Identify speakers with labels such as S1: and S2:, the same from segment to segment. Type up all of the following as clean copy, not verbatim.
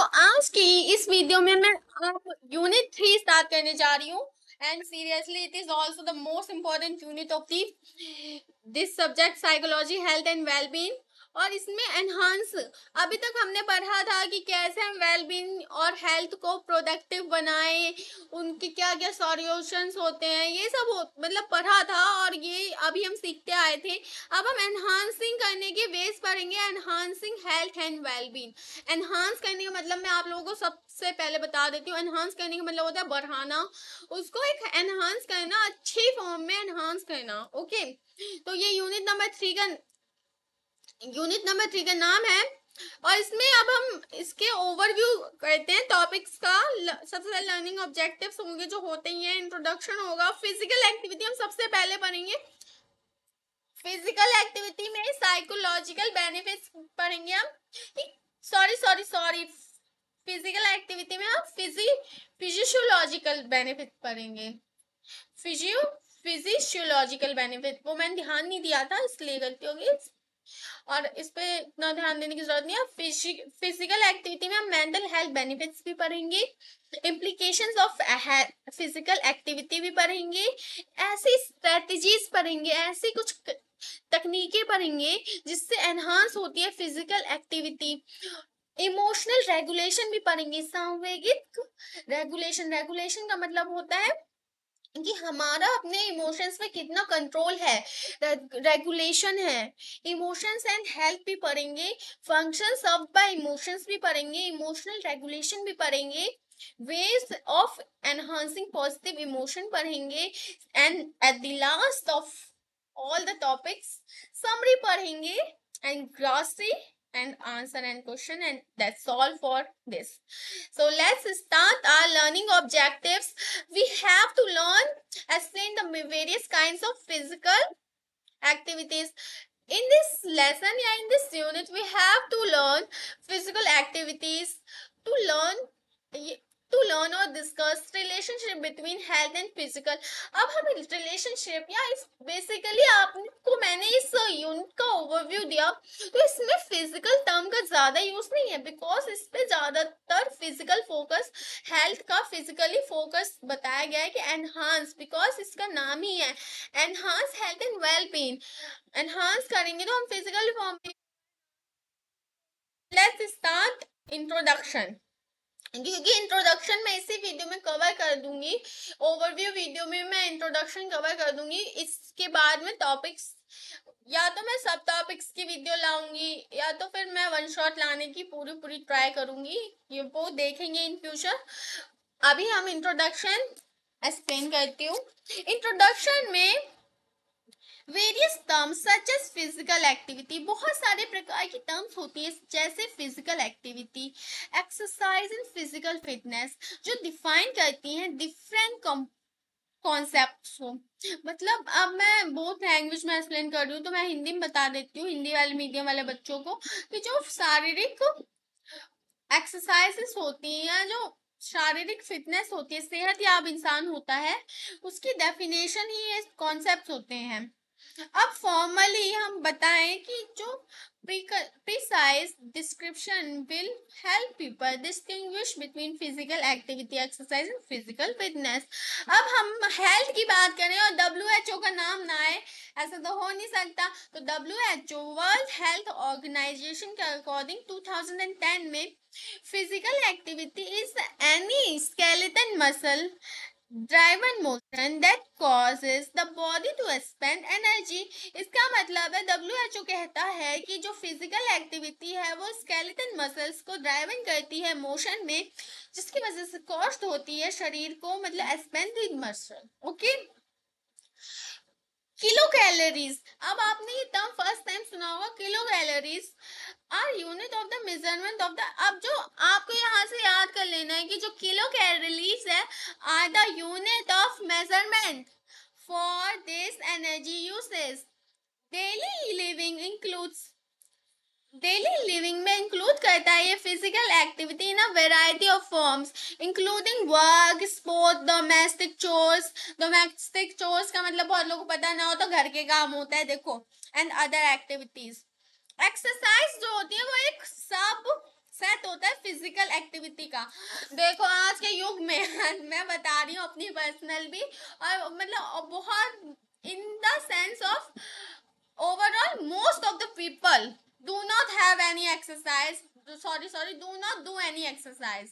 S1: आज की इस वीडियो में मैं आप यूनिट 3 स्टार्ट करने जा रही हूँ and seriously it is also the most important unit of the this subject psychology health and wellbeing. और इसमें एनहांस अभी तक हमने पढ़ा था कि कैसे हम वेलबींग और हेल्थ को प्रोडक्टिव बनाएं, उनके क्या क्या सॉल्यूशंस होते हैं, ये सब मतलब पढ़ा था और ये अभी हम सीखते आए थे। अब हम एनहांसिंग करने के वेज पढ़ेंगे, enhancing health and wellbeing. Enhance करने का मतलब मैं आप लोगों को सबसे पहले बता देती हूँ। एनहांस करने का मतलब होता है बढ़ाना, उसको एक एनहांस करना, अच्छी फॉर्म में एनहांस करना। ओके, तो ये यूनिट नंबर 3 का नाम है। और इसमें अब हम इसके ओवरव्यू करते हैं टॉपिक्स का। सबसे पहले लर्निंग ऑब्जेक्टिव्स होंगे जो होते ही हैं, इंट्रोडक्शन होगा, फिजिकल एक्टिविटी हम सबसे पहले पढ़ेंगे। फिजिकल एक्टिविटी में साइकोलॉजिकल बेनिफिट्स पढ़ेंगे हम। सॉरी फिजिकल एक्टिविटी में हम फिजियोलॉजिकल बेनिफिट पढ़ेंगे। फिजियोलॉजिकल बेनिफिट वो मैंने ध्यान नहीं दिया था, इसलिए गलती होगी और इस पे इतना ध्यान देने की जरूरत नहीं है। फिजिकल एक्टिविटी में हम मेंटल हेल्थ बेनिफिट्स भी पढ़ेंगे, इम्प्लीकेशंस ऑफ फिजिकल एक्टिविटी भी पढ़ेंगे, ऐसी स्ट्रेटजीज पढ़ेंगे, ऐसी कुछ तकनीकें पढ़ेंगे जिससे एनहांस होती है फिजिकल एक्टिविटी। इमोशनल रेगुलेशन भी पढ़ेंगे, सांवेगिक रेगुलेशन का मतलब होता है कि हमारा अपने इमोशंस में कितना कंट्रोल है, रेगुलेशन है। इमोशंस एंड हेल्थ भी पढ़ेंगे, फंक्शंस ऑफ बाय इमोशंस भी पढ़ेंगे, इमोशनल रेगुलेशन भी पढ़ेंगे, ways of enhancing positive emotion पढ़ेंगे and at the last of all the topics summary पढ़ेंगे and glossary and answer and question, and that's all for this. So let's start our learning objectives. We have to learn, explain the various kinds of physical activities. In this lesson, yeah, in this unit, we have to learn physical activities, to learn or discuss relationship between health and physical. अब हम relationship या इस basically आपको मैंने इस unit का overview दिया, तो इसमें फिजिकल टर्म का ज्यादा यूज नहीं है बिकॉज इस पे ज्यादातर फिजिकल फोकस, हेल्थ का फिजिकली फोकस बताया गया है कि एनहांस, बिकॉज इसका नाम ही है enhance health and wellbeing. Enhance करेंगे तो हम फिजिकल फॉर्म में। लेट्स स्टार्ट इंट्रोडक्शन, क्योंकि इंट्रोडक्शन मैं इसी वीडियो में कवर कर दूंगी, ओवरव्यू वीडियो में मैं इंट्रोडक्शन कवर कर दूंगी। इसके बाद में टॉपिक्स या तो मैं सब टॉपिक्स की वीडियो लाऊंगी या तो फिर मैं वन शॉट लाने की पूरी ट्राई करूंगी, ये वो देखेंगे इन फ्यूचर। अभी हम इंट्रोडक्शन एक्सप्लेन करती हूँ। इंट्रोडक्शन में various terms such as physical activity, बहुत सारे प्रकार की टर्म्स होती है जैसे physical activity, exercise and physical fitness, जो डिफाइन करती हैं डिफरेंट कॉन्सेप्ट्स को। मतलब अब मैं बोथ लैंग्वेज में एक्सप्लेन कर रही हूँ, तो मैं हिंदी में बता देती हूँ हिंदी वाले मीडियम वाले बच्चों को कि जो शारीरिक एक्सरसाइजेस होती हैं या जो शारीरिक फिटनेस होती है, सेहतयाब इंसान होता है, उसकी डेफिनेशन ही ये कॉन्सेप्ट्स होते हैं। अब फॉर्मली हम बताएं कि जो precise description will help people distinguish between physical activity, exercise and physical fitness. अब हम हेल्थ की बात करें और WHO का नाम ना आए, ऐसा तो हो नहीं सकता। तो WHO वर्ल्ड हेल्थ ऑर्गेनाइजेशन के अकॉर्डिंग 2010 में physical activity is any skeleton muscle driven motion that causes the body to expend energy. इसका मतलब है WHO कहता है कि जो फिजिकल एक्टिविटी है वो स्केलेटन मसल्स को ड्राइवन करती है मोशन में, जिसकी वजह से कॉस्ट होती है शरीर को, मतलब expending muscle. Okay, kilo calories, अब आपने ये टर्म फर्स्ट टाइम सुना होगा, kilo calories are unit of the measurement of the. अब जो आपको यहाँ से याद कर लेना है कि जो किलो कैलोरीज है are the unit of measurement for this energy usage. Daily living में इंक्लूड करता है ये physical activity in a variety of forms including work, sport, domestic chores. Domestic chores का मतलब बहुत लोगों को पता ना हो तो घर के काम होता है, देखो, एंड अदर एक्टिविटीज। एक्सरसाइज जो होती है वो एक सब सेट होता है फिजिकल एक्टिविटी का। देखो आज के युग में मैं बता रही हूँ अपनी पर्सनल भी, और मतलब बहुत in the sense of overall most of the people do not have any exercise, sorry do not do any exercise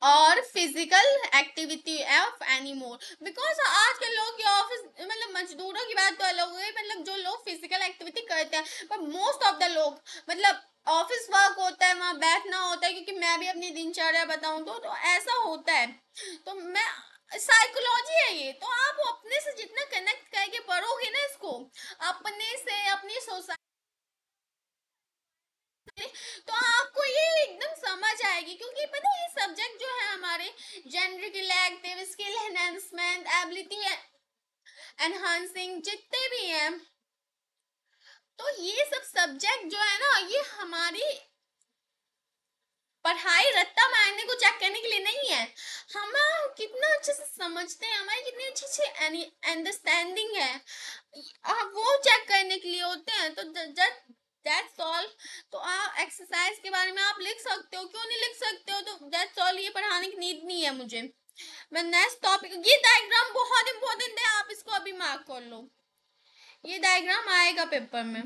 S1: और physical activity of any more, because आज के लोग के ऑफिस मतलब मजदूरों की बात तो अलग हो गई, मतलब जो लोग फिजिकल एक्टिविटी करते हैं, पर मोस्ट ऑफ द लोग मतलब ऑफिस वर्क होता है, वहां बैठना होता है, क्योंकि मैं भी अपनी दिनचर्या बताऊं तो ऐसा होता है। तो मैं साइकोलॉजी है ये, तो आप अपने से जितना कनेक्ट करके पढ़ोगे ना इसको, अपने से अपनी सोसाइटी, तो आपको ये एकदम समझ आएगी। क्योंकि पता है ये सब्जेक्ट जो है हमारे gender elective, skill enhancement, ability enhancing जितने भी हैं, तो ये सब सब्जेक्ट जो है ना ये हमारी पढ़ाई रट्टा मारने को चेक करने के लिए नहीं है, हम कितना अच्छे से समझते हैं, हमारी कितनी अच्छी अच्छी अंडरस्टैंडिंग है, वो चेक करने के लिए होते हैं। तो दैट्स ऑल। तो आप एक्सरसाइज के बारे में आप लिख सकते हो, क्यों नहीं लिख सकते हो, तो दैट्स ऑल, ये पढ़ाने की नीड नहीं है मुझे। मैं नेक्स्ट टॉपिक, ये डायग्राम बहुत इंपॉर्टेंट है, आप इसको अभी मार्क कर लो, ये डायग्राम आएगा पेपर में,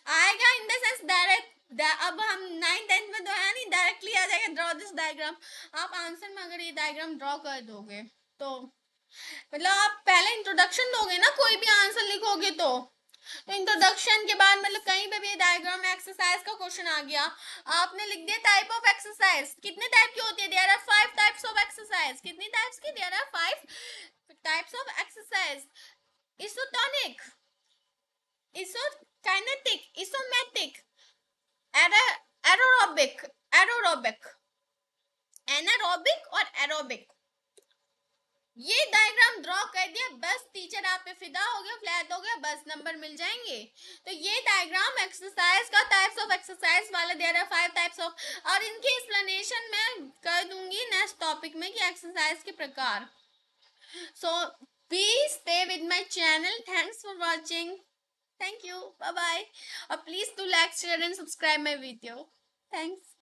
S1: आएगा इन द सेंस डायरेक्ट, अब हम 9th 10th में तो है नहीं, डायरेक्टली आ जाएगा ड्रॉ दिस डायग्राम। आप आंसर में अगर ये डायग्राम ड्रॉ कर दोगे तो मतलब आप पहले इंट्रोडक्शन दोगे ना, कोई भी आंसर लिखोगे तो इंट्रोडक्शन के बाद मतलब कहीं पे भी डायग्राम एक्सरसाइज का क्वेश्चन आ गया, आपने लिख दिया टाइप ऑफ एक्सरसाइज, कितने टाइप की होती है, there are 5 types of exercise, कितनी टाइप्स की, there are 5 types of exercise, isotonic, isokinetic, isometric, aerobic, aerobic, anaerobic और एरोबिक। ये डायग्राम ड्रॉ कर दिया, बस टीचर आप पे फिदा हो गया, फ्लैट हो गया, बस नंबर मिल जाएंगे। तो ये डायग्राम एक्सरसाइज का टाइप्स ऑफ एक्सरसाइज वाला, देयर आर 5 टाइप्स ऑफ, और इनकी एक्सप्लेनेशन मैं कर दूंगी नेक्स्ट टॉपिक में कि एक्सरसाइज के प्रकार। So please stay with my channel, thanks for watching, thank you, bye bye, please do like, share and subscribe my video, thanks।